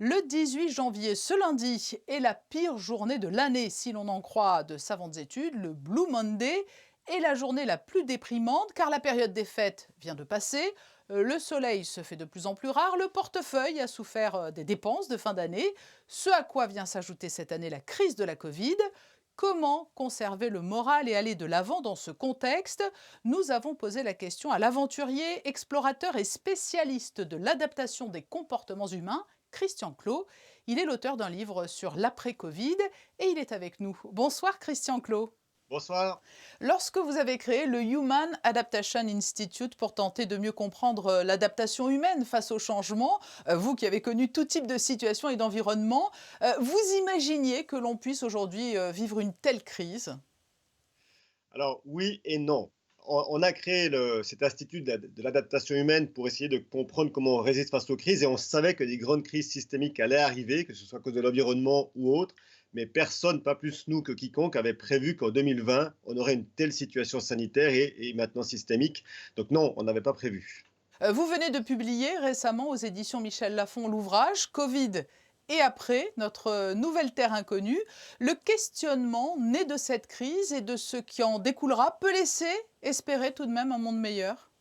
Le 18 janvier, ce lundi, est la pire journée de l'année, si l'on en croit de savantes études. Le Blue Monday est la journée la plus déprimante car la période des fêtes vient de passer. Le soleil se fait de plus en plus rare, le portefeuille a souffert des dépenses de fin d'année, ce à quoi vient s'ajouter cette année la crise de la Covid. Comment conserver le moral et aller de l'avant dans ce contexte? Nous avons posé la question à l'aventurier, explorateur et spécialiste de l'adaptation des comportements humains, Christian Clot. Il est l'auteur d'un livre sur l'après-Covid et il est avec nous. Bonsoir Christian Clot. Bonsoir. Lorsque vous avez créé le Human Adaptation Institute pour tenter de mieux comprendre l'adaptation humaine face au changement, vous qui avez connu tout type de situations et d'environnement, vous imaginiez que l'on puisse aujourd'hui vivre une telle crise? Alors oui et non. On a créé cet institut de l'adaptation humaine pour essayer de comprendre comment on résiste face aux crises et on savait que des grandes crises systémiques allaient arriver, que ce soit à cause de l'environnement ou autre, mais personne, pas plus nous que quiconque, avait prévu qu'en 2020, on aurait une telle situation sanitaire et maintenant systémique. Donc non, on n'avait pas prévu. Vous venez de publier récemment aux éditions Michel Lafon l'ouvrage Covid et après, notre nouvelle terre inconnue. Le questionnement né de cette crise et de ce qui en découlera peut laisser espérer tout de même un monde meilleur.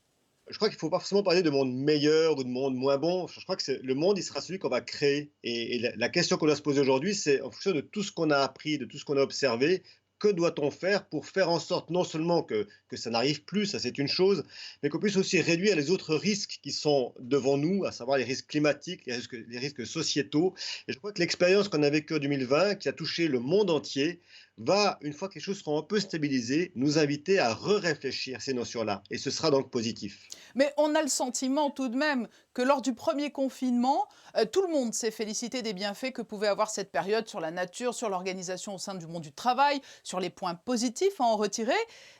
Je crois qu'il ne faut pas forcément parler de monde meilleur ou de monde moins bon. Je crois que le monde, il sera celui qu'on va créer. Et la question qu'on doit se poser aujourd'hui, c'est en fonction de tout ce qu'on a appris, de tout ce qu'on a observé, que doit-on faire pour faire en sorte non seulement que ça n'arrive plus, ça c'est une chose, mais qu'on puisse aussi réduire les autres risques qui sont devant nous, à savoir les risques climatiques, les risques sociétaux. Et je crois que l'expérience qu'on a vécue en 2020, qui a touché le monde entier, va, une fois que les choses seront un peu stabilisées, nous inviter à re-réfléchir ces notions-là. Et ce sera donc positif. Mais on a le sentiment tout de même que lors du premier confinement, tout le monde s'est félicité des bienfaits que pouvait avoir cette période sur la nature, sur l'organisation au sein du monde du travail, sur les points positifs à en retirer.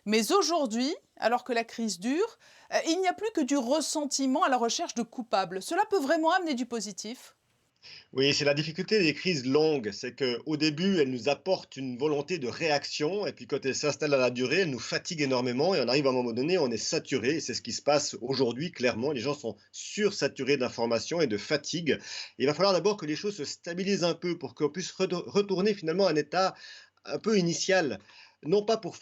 Mais aujourd'hui, alors que la crise dure, il n'y a plus que du ressentiment à la recherche de coupables. Cela peut vraiment amener du positif? Oui, c'est la difficulté des crises longues, c'est qu'au début, elles nous apportent une volonté de réaction, et puis quand elles s'installent à la durée, elles nous fatiguent énormément, et on arrive à un moment donné, on est saturé, et c'est ce qui se passe aujourd'hui, clairement. Les gens sont sursaturés d'informations et de fatigue. Il va falloir d'abord que les choses se stabilisent un peu pour qu'on puisse retourner finalement à un état un peu initial, non pas pour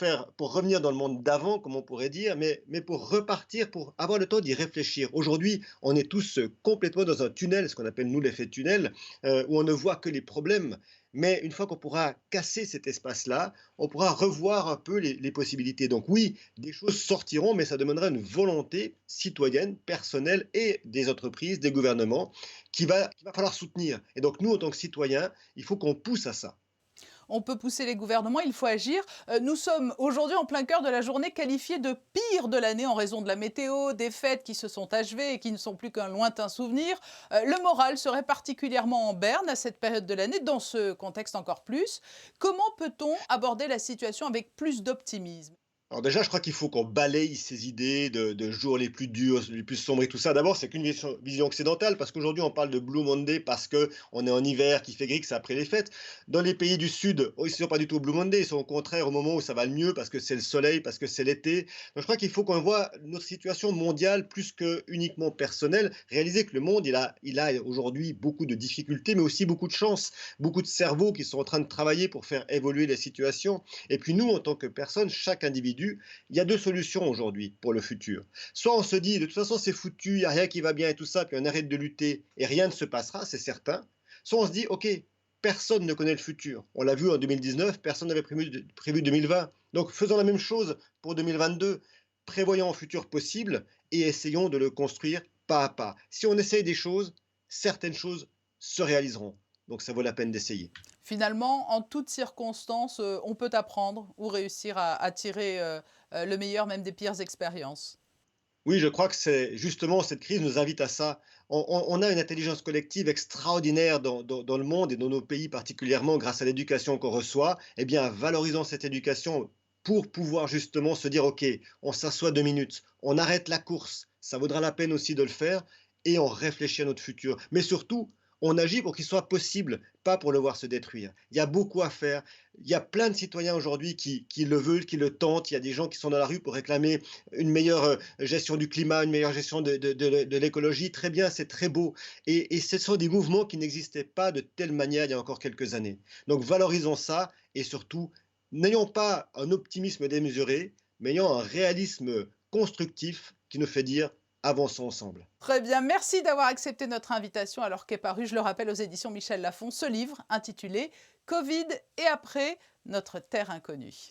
revenir dans le monde d'avant, comme on pourrait dire, mais pour repartir, pour avoir le temps d'y réfléchir. Aujourd'hui, on est tous complètement dans un tunnel, ce qu'on appelle nous l'effet tunnel, où on ne voit que les problèmes. Mais une fois qu'on pourra casser cet espace-là, on pourra revoir un peu les possibilités. Donc oui, des choses sortiront, mais ça demandera une volonté citoyenne, personnelle et des entreprises, des gouvernements, qu'il va falloir soutenir. Et donc nous, en tant que citoyens, il faut qu'on pousse à ça. On peut pousser les gouvernements, il faut agir. Nous sommes aujourd'hui en plein cœur de la journée qualifiée de pire de l'année en raison de la météo, des fêtes qui se sont achevées et qui ne sont plus qu'un lointain souvenir. Le moral serait particulièrement en berne à cette période de l'année, dans ce contexte encore plus. Comment peut-on aborder la situation avec plus d'optimisme? Alors déjà, je crois qu'il faut qu'on balaye ces idées de jours les plus durs, les plus sombres et tout ça. D'abord, c'est qu'une vision occidentale, parce qu'aujourd'hui, on parle de Blue Monday parce qu'on est en hiver, qui fait gris, que c'est après les fêtes. Dans les pays du Sud, ils ne sont pas du tout au Blue Monday, ils sont au contraire au moment où ça va le mieux, parce que c'est le soleil, parce que c'est l'été. Donc je crois qu'il faut qu'on voit notre situation mondiale plus que uniquement personnelle, réaliser que le monde, il a aujourd'hui beaucoup de difficultés, mais aussi beaucoup de chances, beaucoup de cerveaux qui sont en train de travailler pour faire évoluer les situations. Et puis nous, en tant que personne, chaque individu, il y a deux solutions aujourd'hui pour le futur. Soit on se dit, de toute façon, c'est foutu, il n'y a rien qui va bien et tout ça, puis on arrête de lutter et rien ne se passera, c'est certain. Soit on se dit, OK, personne ne connaît le futur. On l'a vu en 2019, personne n'avait prévu 2020. Donc faisons la même chose pour 2022. Prévoyons un futur possible et essayons de le construire pas à pas. Si on essaye des choses, certaines choses se réaliseront. Donc ça vaut la peine d'essayer. Finalement, en toutes circonstances, on peut apprendre ou réussir à tirer le meilleur même des pires expériences. Oui, je crois que c'est justement cette crise nous invite à ça. On a une intelligence collective extraordinaire dans le monde et dans nos pays particulièrement grâce à l'éducation qu'on reçoit. Eh bien, valorisons cette éducation pour pouvoir justement se dire, OK, on s'assoit 2 minutes, on arrête la course, ça vaudra la peine aussi de le faire et on réfléchit à notre futur. Mais surtout, on agit pour qu'il soit possible, pas pour le voir se détruire. Il y a beaucoup à faire. Il y a plein de citoyens aujourd'hui qui le veulent, qui le tentent. Il y a des gens qui sont dans la rue pour réclamer une meilleure gestion du climat, une meilleure gestion de l'écologie. Très bien, c'est très beau. Et ce sont des mouvements qui n'existaient pas de telle manière il y a encore quelques années. Donc valorisons ça et surtout, n'ayons pas un optimisme démesuré, mais ayons un réalisme constructif qui nous fait dire avançons ensemble. Très bien, merci d'avoir accepté notre invitation alors qu'est paru, je le rappelle, aux éditions Michel Lafon, ce livre intitulé Covid et après, notre terre inconnue.